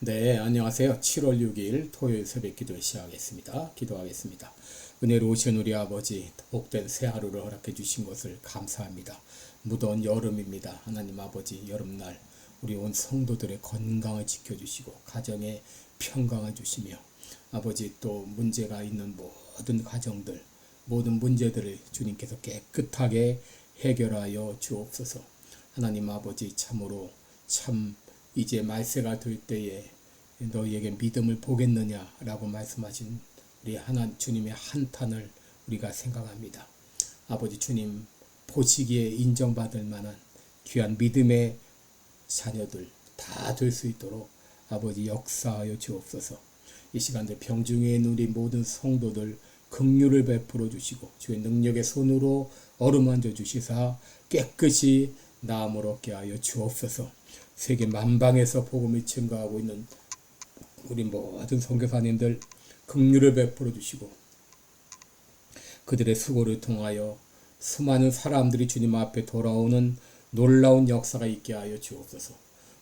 네, 안녕하세요. 7월 6일 토요일 새벽 기도 시작하겠습니다. 기도하겠습니다. 은혜로우신 우리 아버지, 복된 새 하루를 허락해 주신 것을 감사합니다. 무더운 여름입니다. 하나님 아버지, 여름날 우리 온 성도들의 건강을 지켜주시고 가정에 평강을 주시며 아버지 또 문제가 있는 모든 가정들, 모든 문제들을 주님께서 깨끗하게 해결하여 주옵소서. 하나님 아버지, 참으로 참 이제 말세가 될 때에 너희에게 믿음을 보겠느냐라고 말씀하신 우리 하나님 주님의 한탄을 우리가 생각합니다. 아버지 주님 보시기에 인정받을 만한 귀한 믿음의 자녀들 다 될 수 있도록 아버지 역사하여 주옵소서. 이 시간들 병중에 있는 우리 모든 성도들 긍휼을 베풀어 주시고 주의 능력의 손으로 어루만져 주시사 깨끗이 나음을 얻게 하여 주옵소서. 세계 만방에서 복음을 증거하고 있는 우리 모든 선교사님들 긍휼을 베풀어 주시고 그들의 수고를 통하여 수많은 사람들이 주님 앞에 돌아오는 놀라운 역사가 있게 하여 주옵소서.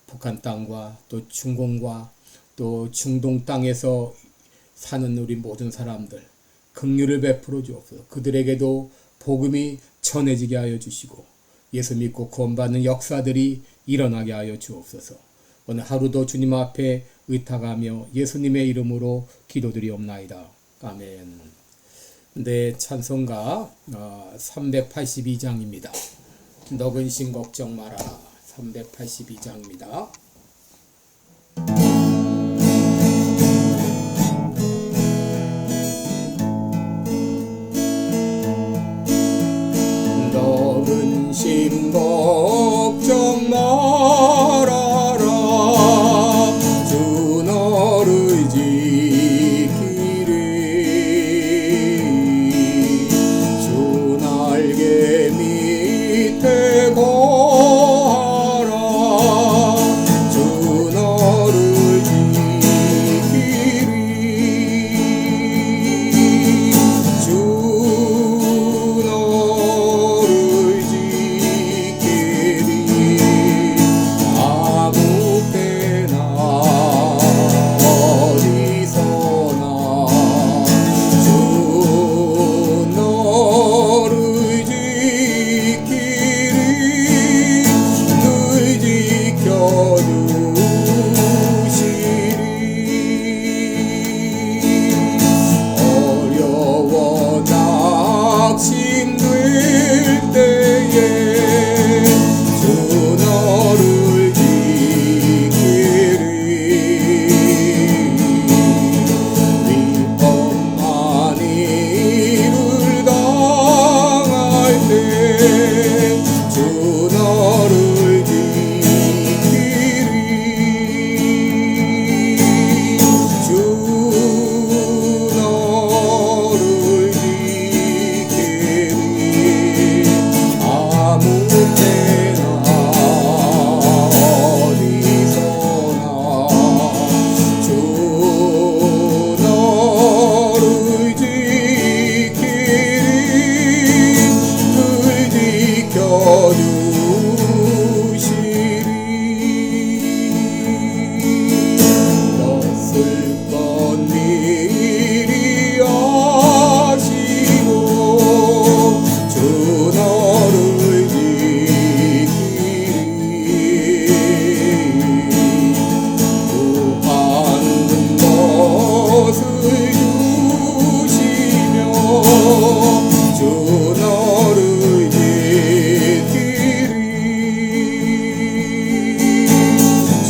북한 땅과 또 중공과 또 중동 땅에서 사는 우리 모든 사람들 긍휼을 베풀어 주옵소서. 그들에게도 복음이 전해지게 하여 주시고 예수 믿고 구원받는 역사들이 일어나게 하여 주옵소서. 오늘 하루도 주님 앞에 의탁하며 예수님의 이름으로 기도드리옵나이다. 아멘. 네, 찬송가 382장입니다. 너 근심 걱정 마라. 382장입니다. 너 근심 걱정 말아라. 주 너를 지키리. 주 날개 밑에 거하라. 주 너를 지키리. 주 너를 지키리. 아무 때나 어디서나 주 너를 지키리. 늘 지켜주시리. 어려워 낙심될 때에 주 너를 지키리. 위험한 일을 당할 때 주 너를 지키리. 주 너를 지키리. 아무 때나 어디서나 주 너를 지키리. 늘 지켜주시리. 너 슬픈 일이 아시고 주 너를 지키리. 구하는 것을 주시며 주 너를 지키리.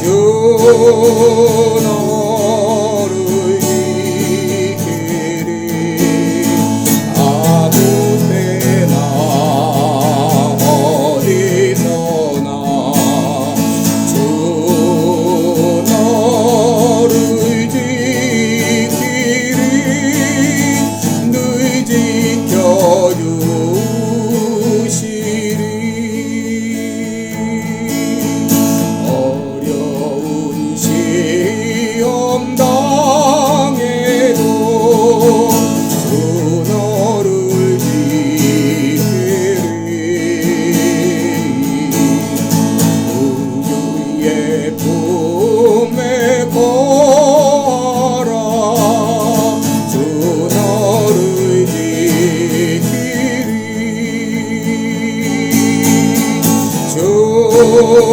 주 너를 지키리. 아무 때나 어디서나 주 너를 지키리. 늘 지켜주시리. 어려운 시험 당해도 주 너를 지키리. 우주의 품에 거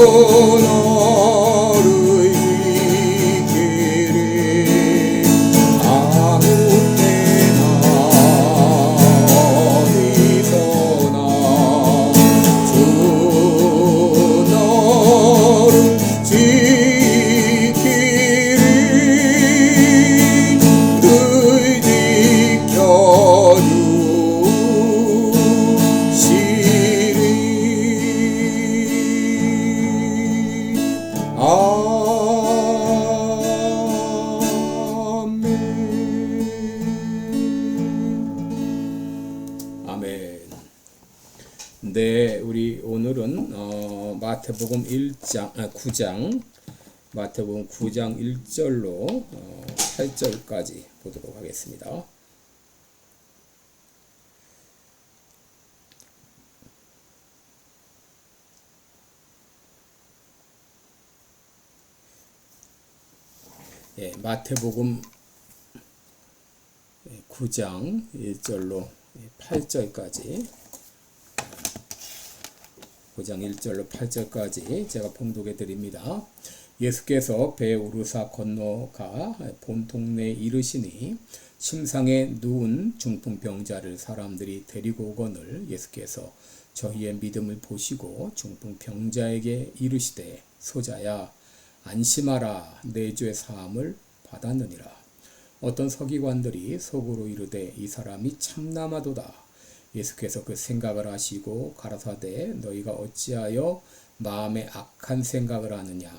너를 지키리 아무 때나 어디서나 주 너를 지키리 늘 지켜주시리 아멘. 네, 우리 오늘은 마태복음 9장 마태복음 9장 1절로 8절까지 보도록 하겠습니다. 예, 마태복음 9장 1절로 8절까지 9장 1절로 8절까지 제가 봉독해 드립니다. 예수께서 배에 오르사 건너가 본 동네에 이르시니 침상에 누운 중풍병자를 사람들이 데리고 오거늘 예수께서 저희의 믿음을 보시고 중풍병자에게 이르시되 소자야 안심하라 내 죄 사함을 받았느니라. 어떤 서기관들이 속으로 이르되 이 사람이 참남하도다. 예수께서 그 생각을 하시고 가라사대 너희가 어찌하여 마음에 악한 생각을 하느냐.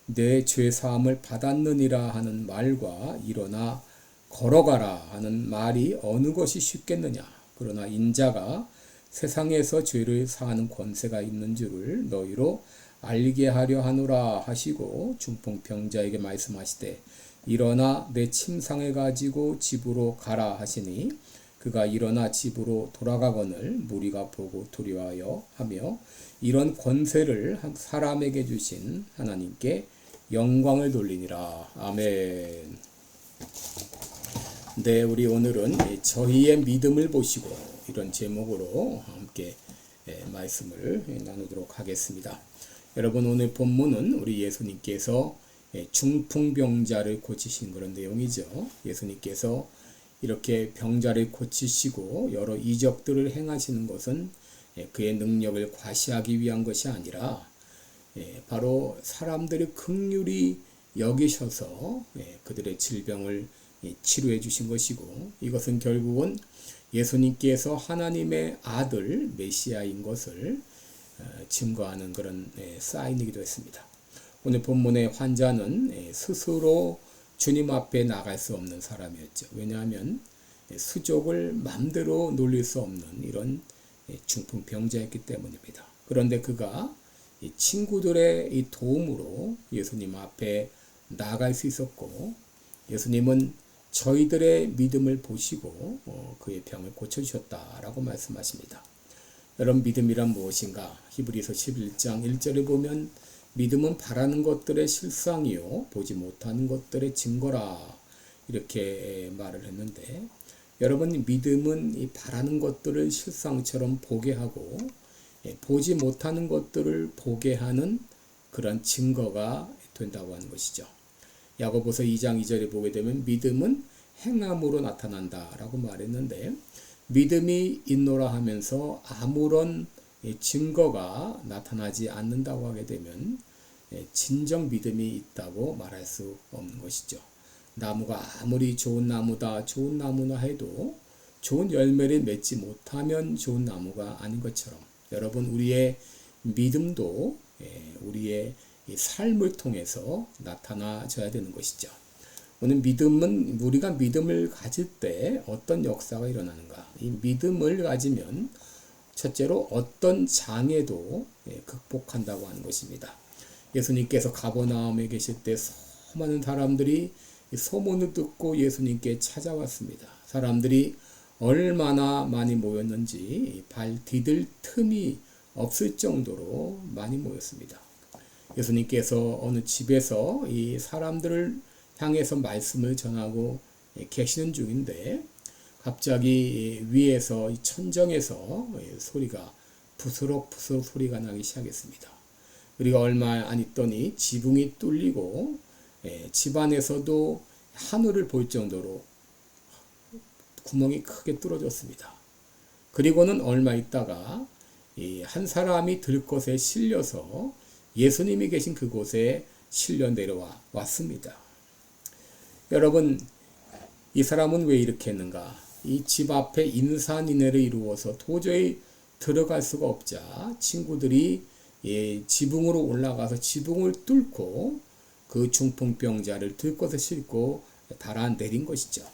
내 죄 사함을 받았느니라 하는 말과 일어나 걸어가라 하는 말이 어느 것이 쉽겠느냐. 그러나 인자가 세상에서 죄를 사하는 권세가 있는 줄을 너희로 알게 하려 하노라 하시고 중풍병자에게 말씀하시되 일어나 내 침상에 가지고 집으로 가라 하시니 그가 일어나 집으로 돌아가거늘 무리가 보고 두려워하여 하며 이런 권세를 한 사람에게 주신 하나님께 영광을 돌리니라. 아멘. 네, 우리 오늘은 저희의 믿음을 보시고 이런 제목으로 함께 말씀을 나누도록 하겠습니다. 여러분, 오늘 본문은 우리 예수님께서 중풍병자를 고치신 그런 내용이죠. 예수님께서 이렇게 병자를 고치시고 여러 이적들을 행하시는 것은 그의 능력을 과시하기 위한 것이 아니라 바로 사람들의 긍휼히 여기셔서 그들의 질병을 치료해 주신 것이고 이것은 결국은 예수님께서 하나님의 아들 메시아인 것을 증거하는 그런 사인이기도 했습니다. 오늘 본문의 환자는 스스로 주님 앞에 나갈 수 없는 사람이었죠. 왜냐하면 수족을 마음대로 놀릴 수 없는 이런 중풍병자였기 때문입니다. 그런데 그가 친구들의 이 도움으로 예수님 앞에 나갈 수 있었고 예수님은 저희들의 믿음을 보시고 그의 병을 고쳐주셨다라고 말씀하십니다. 여러분, 믿음이란 무엇인가? 히브리서 11장 1절에 보면 믿음은 바라는 것들의 실상이요 보지 못하는 것들의 증거라 이렇게 말을 했는데 여러분, 믿음은 이 바라는 것들을 실상처럼 보게 하고 보지 못하는 것들을 보게 하는 그런 증거가 된다고 하는 것이죠. 야고보서 2장 2절에 보게 되면 믿음은 행함으로 나타난다라고 말했는데 믿음이 있노라 하면서 아무런 증거가 나타나지 않는다고 하게 되면 진정 믿음이 있다고 말할 수 없는 것이죠. 나무가 아무리 좋은 나무다, 좋은 나무나 해도 좋은 열매를 맺지 못하면 좋은 나무가 아닌 것처럼 여러분, 우리의 믿음도 우리의 삶을 통해서 나타나져야 되는 것이죠. 오늘 믿음은 우리가 믿음을 가질 때 어떤 역사가 일어나는가? 이 믿음을 가지면 첫째로 어떤 장애도 극복한다고 하는 것입니다. 예수님께서 가버나움에 계실 때 수많은 사람들이 소문을 듣고 예수님께 찾아왔습니다. 사람들이 얼마나 많이 모였는지 발 디딜 틈이 없을 정도로 많이 모였습니다. 예수님께서 어느 집에서 이 사람들을 향해서 말씀을 전하고 계시는 중인데 갑자기 위에서 천정에서 소리가 부스럭부스럭 소리가 나기 시작했습니다. 그리고 얼마 안 있더니 지붕이 뚫리고 집안에서도 하늘을 볼 정도로 구멍이 크게 뚫어졌습니다. 그리고는 얼마 있다가 한 사람이 들것에 실려서 예수님이 계신 그곳에 실려 내려와 왔습니다. 여러분, 이 사람은 왜 이렇게 했는가? 이 집 앞에 인산인해를 이루어서 도저히 들어갈 수가 없자 친구들이 지붕으로 올라가서 지붕을 뚫고 그 중풍병자를 들것에 싣고 달아 내린 것이죠.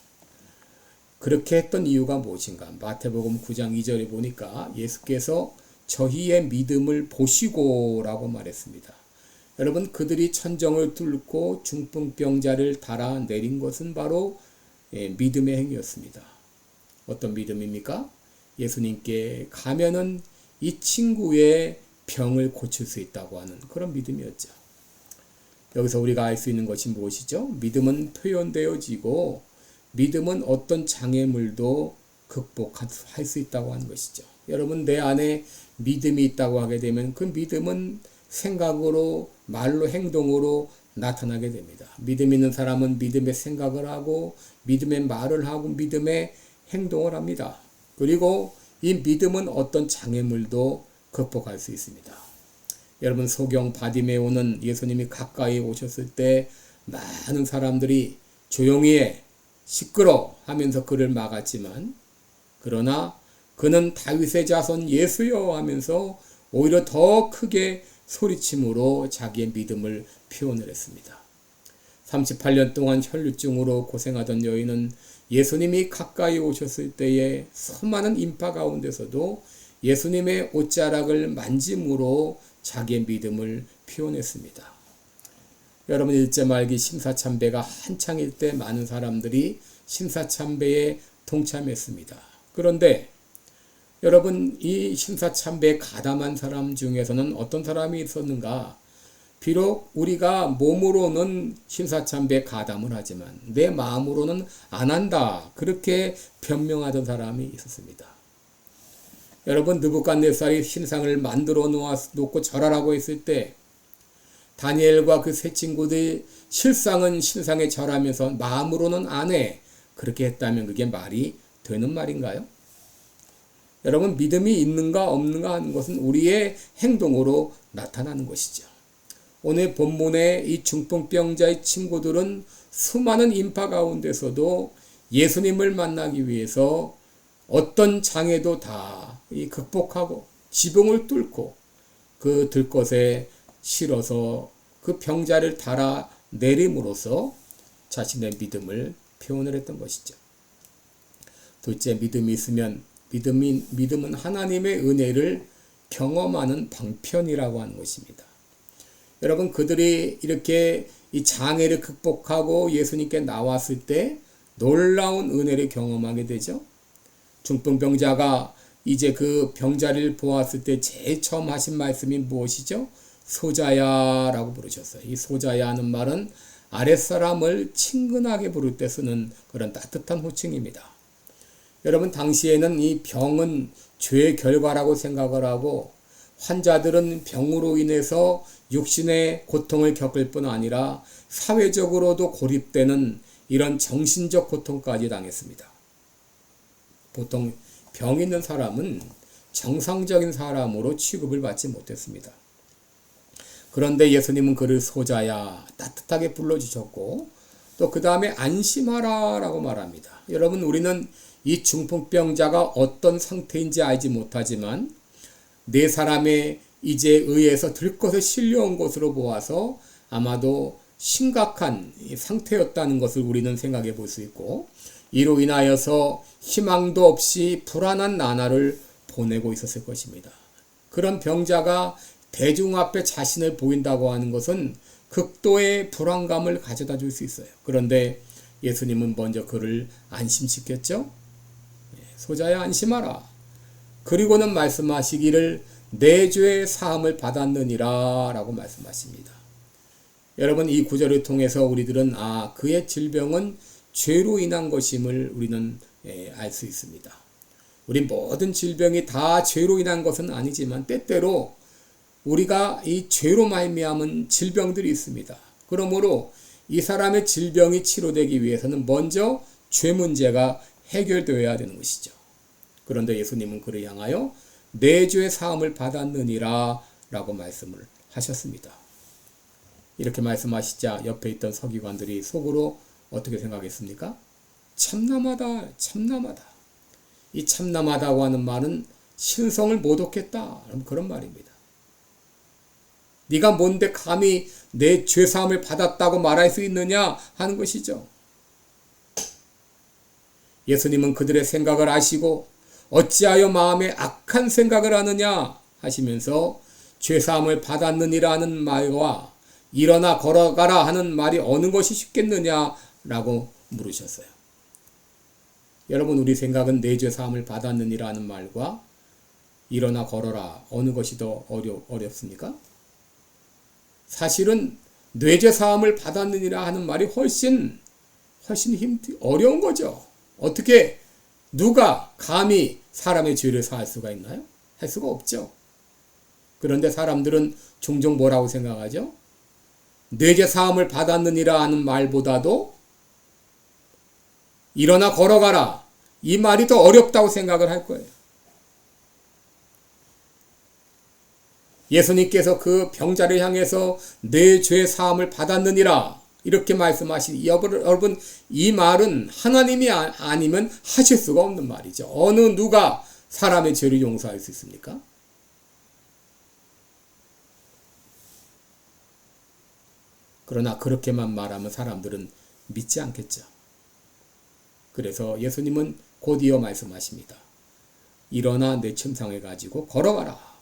그렇게 했던 이유가 무엇인가? 마태복음 9장 2절에 보니까 예수께서 저희의 믿음을 보시고 라고 말했습니다. 여러분, 그들이 천정을 뚫고 중풍병자를 달아 내린 것은 바로 믿음의 행위였습니다. 어떤 믿음입니까? 예수님께 가면은 이 친구의 병을 고칠 수 있다고 하는 그런 믿음이었죠. 여기서 우리가 알 수 있는 것이 무엇이죠? 믿음은 표현되어지고 믿음은 어떤 장애물도 극복할 수 있다고 하는 것이죠. 여러분, 내 안에 믿음이 있다고 하게 되면 그 믿음은 생각으로, 말로, 행동으로 나타나게 됩니다. 믿음 있는 사람은 믿음의 생각을 하고 믿음의 말을 하고 믿음의 행동을 합니다. 그리고 이 믿음은 어떤 장애물도 극복할 수 있습니다. 여러분, 소경 바디메오는 예수님이 가까이 오셨을 때 많은 사람들이 조용히 해, 시끄러 하면서 그를 막았지만, 그러나 그는 다윗의 자손 예수여 하면서 오히려 더 크게 소리침으로 자기의 믿음을 표현을 했습니다. 38년 동안 혈루증으로 고생하던 여인은 예수님이 가까이 오셨을 때에 수많은 인파 가운데서도 예수님의 옷자락을 만짐으로 자기의 믿음을 표현했습니다. 여러분, 일제 말기 심사참배가 한창일 때 많은 사람들이 심사참배에 동참했습니다. 그런데 여러분, 이 심사참배에 가담한 사람 중에서는 어떤 사람이 있었는가? 비록 우리가 몸으로는 심사참배에 가담을 하지만 내 마음으로는 안 한다, 그렇게 변명하던 사람이 있었습니다. 여러분, 느부갓네살이 신상을 만들어 놓고 절하라고 했을 때 다니엘과 그 세 친구들이 실상은 신상에 절하면서 마음으로는 안 해, 그렇게 했다면 그게 말이 되는 말인가요? 여러분, 믿음이 있는가 없는가 하는 것은 우리의 행동으로 나타나는 것이죠. 오늘 본문의 이 중풍병자의 친구들은 수많은 인파 가운데서도 예수님을 만나기 위해서 어떤 장애도 다 극복하고 지붕을 뚫고 그 들것에 실어서 그 병자를 달아 내림으로써 자신의 믿음을 표현을 했던 것이죠. 둘째, 믿음이 있으면 믿음은 하나님의 은혜를 경험하는 방편이라고 하는 것입니다. 여러분, 그들이 이렇게 이 장애를 극복하고 예수님께 나왔을 때 놀라운 은혜를 경험하게 되죠. 중풍병자가 이제 그 병자리를 보았을 때 제일 처음 하신 말씀이 무엇이죠? 소자야 라고 부르셨어요. 이 소자야 하는 말은 아랫사람을 친근하게 부를 때 쓰는 그런 따뜻한 호칭입니다. 여러분, 당시에는 이 병은 죄의 결과라고 생각을 하고 환자들은 병으로 인해서 육신의 고통을 겪을 뿐 아니라 사회적으로도 고립되는 이런 정신적 고통까지 당했습니다. 보통 병 있는 사람은 정상적인 사람으로 취급을 받지 못했습니다. 그런데 예수님은 그를 소자야 따뜻하게 불러주셨고 또 그 다음에 안심하라 라고 말합니다. 여러분, 우리는 이 중풍병자가 어떤 상태인지 알지 못하지만 네 사람의 이제 의해서 들것에 실려온 것으로 보아서 아마도 심각한 상태였다는 것을 우리는 생각해 볼 수 있고, 이로 인하여서 희망도 없이 불안한 나날을 보내고 있었을 것입니다. 그런 병자가 대중 앞에 자신을 보인다고 하는 것은 극도의 불안감을 가져다 줄 수 있어요. 그런데 예수님은 먼저 그를 안심시켰죠. 소자야 안심하라. 그리고는 말씀하시기를 내 죄의 사함을 받았느니라 라고 말씀하십니다. 여러분, 이 구절을 통해서 우리들은 그의 질병은 죄로 인한 것임을 우리는 알 수 있습니다. 우리 모든 질병이 다 죄로 인한 것은 아니지만 때때로 우리가 이 죄로 말미암은 질병들이 있습니다. 그러므로 이 사람의 질병이 치료되기 위해서는 먼저 죄 문제가 해결되어야 되는 것이죠. 그런데 예수님은 그를 향하여 내 죄 사함을 받았느니라 라고 말씀을 하셨습니다. 이렇게 말씀하시자 옆에 있던 서기관들이 속으로 어떻게 생각했습니까? 참남하다, 참남하다. 이 참남하다고 하는 말은 신성을 모독했다, 그런 말입니다. 네가 뭔데 감히 내 죄사함을 받았다고 말할 수 있느냐 하는 것이죠. 예수님은 그들의 생각을 아시고 어찌하여 마음에 악한 생각을 하느냐 하시면서 죄사함을 받았느니라는 말과 일어나 걸어가라 하는 말이 어느 것이 쉽겠느냐라고 물으셨어요. 여러분, 우리 생각은 내 죄사함을 받았느니라는 말과 일어나 걸어라 어느 것이 더 어렵습니까? 사실은 내 죄사함을 받았느니라 하는 말이 훨씬 어려운 거죠. 어떻게 누가 감히 사람의 죄를 사할 수가 있나요? 할 수가 없죠. 그런데 사람들은 종종 뭐라고 생각하죠? 내 죄 사함을 받았느니라 하는 말보다도 일어나 걸어가라 이 말이 더 어렵다고 생각을 할 거예요. 예수님께서 그 병자를 향해서 내 죄 사함을 받았느니라 이렇게 말씀하시니 여러분, 이 말은 하나님이 아니면 하실 수가 없는 말이죠. 어느 누가 사람의 죄를 용서할 수 있습니까? 그러나 그렇게만 말하면 사람들은 믿지 않겠죠. 그래서 예수님은 곧이어 말씀하십니다. 일어나 내 침상을 가지고 걸어가라.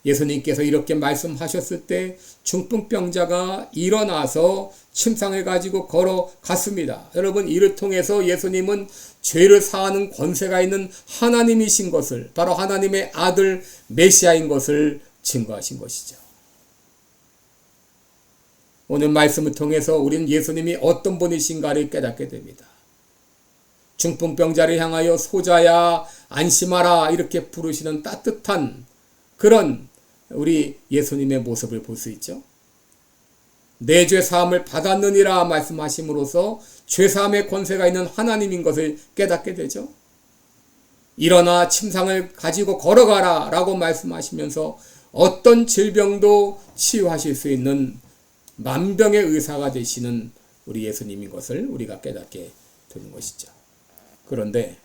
예수님께서 이렇게 말씀하셨을 때 중풍병자가 일어나서 침상을 가지고 걸어갔습니다. 여러분, 이를 통해서 예수님은 죄를 사하는 권세가 있는 하나님이신 것을, 바로 하나님의 아들 메시아인 것을 증거하신 것이죠. 오늘 말씀을 통해서 우리는 예수님이 어떤 분이신가를 깨닫게 됩니다. 중풍병자를 향하여 소자야 안심하라 이렇게 부르시는 따뜻한 그런 우리 예수님의 모습을 볼 수 있죠. 내 죄 사함을 받았느니라 말씀하심으로써 죄 사함의 권세가 있는 하나님인 것을 깨닫게 되죠. 일어나 침상을 가지고 걸어가라 라고 말씀하시면서 어떤 질병도 치유하실 수 있는 만병의 의사가 되시는 우리 예수님인 것을 우리가 깨닫게 되는 것이죠. 그런데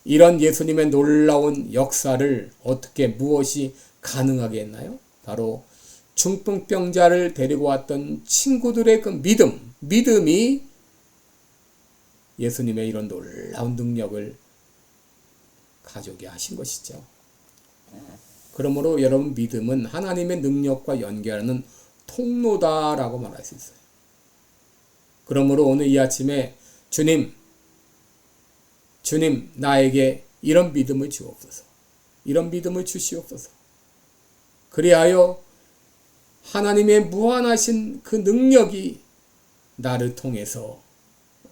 이런 예수님의 놀라운 역사를 어떻게 무엇이 가능하게 했나요? 바로 중풍병자를 데리고 왔던 친구들의 그 믿음이 예수님의 이런 놀라운 능력을 가져오게 하신 것이죠. 그러므로 여러분, 믿음은 하나님의 능력과 연결하는 통로다라고 말할 수 있어요. 그러므로 오늘 이 아침에 주님 나에게 이런 믿음을 주옵소서. 이런 믿음을 주시옵소서. 그리하여 하나님의 무한하신 그 능력이 나를 통해서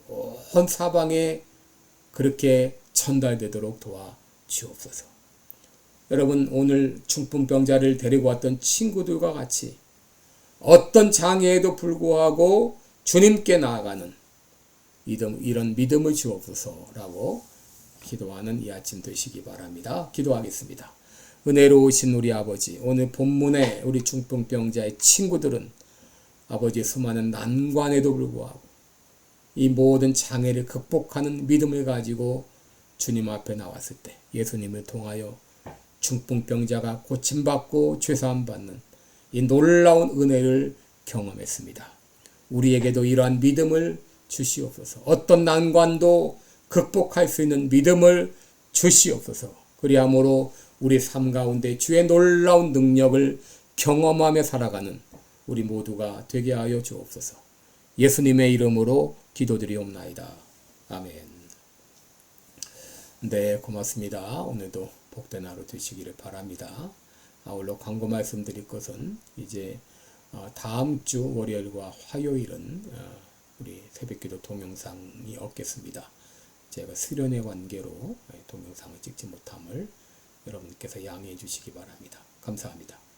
온 사방에 그렇게 전달되도록 도와주옵소서. 여러분, 오늘 중풍병자를 데리고 왔던 친구들과 같이 어떤 장애에도 불구하고 주님께 나아가는 이런 믿음을 주옵소서라고 기도하는 이 아침 되시기 바랍니다. 기도하겠습니다. 은혜로우신 우리 아버지, 오늘 본문에 우리 중풍병자의 친구들은 아버지의 수많은 난관에도 불구하고 이 모든 장애를 극복하는 믿음을 가지고 주님 앞에 나왔을 때 예수님을 통하여 중풍병자가 고침받고 죄사함 받는 이 놀라운 은혜를 경험했습니다. 우리에게도 이러한 믿음을 주시옵소서. 어떤 난관도 극복할 수 있는 믿음을 주시옵소서. 그리함으로 우리 삶 가운데 주의 놀라운 능력을 경험하며 살아가는 우리 모두가 되게 하여 주옵소서. 예수님의 이름으로 기도드리옵나이다. 아멘. 네, 고맙습니다. 오늘도 복된 하루 되시기를 바랍니다. 아울러 광고 말씀드릴 것은 이제 다음 주 월요일과 화요일은 우리 새벽기도 동영상이 없겠습니다. 제가 수련의 관계로 동영상을 찍지 못함을 여러분께서 양해해 주시기 바랍니다. 감사합니다.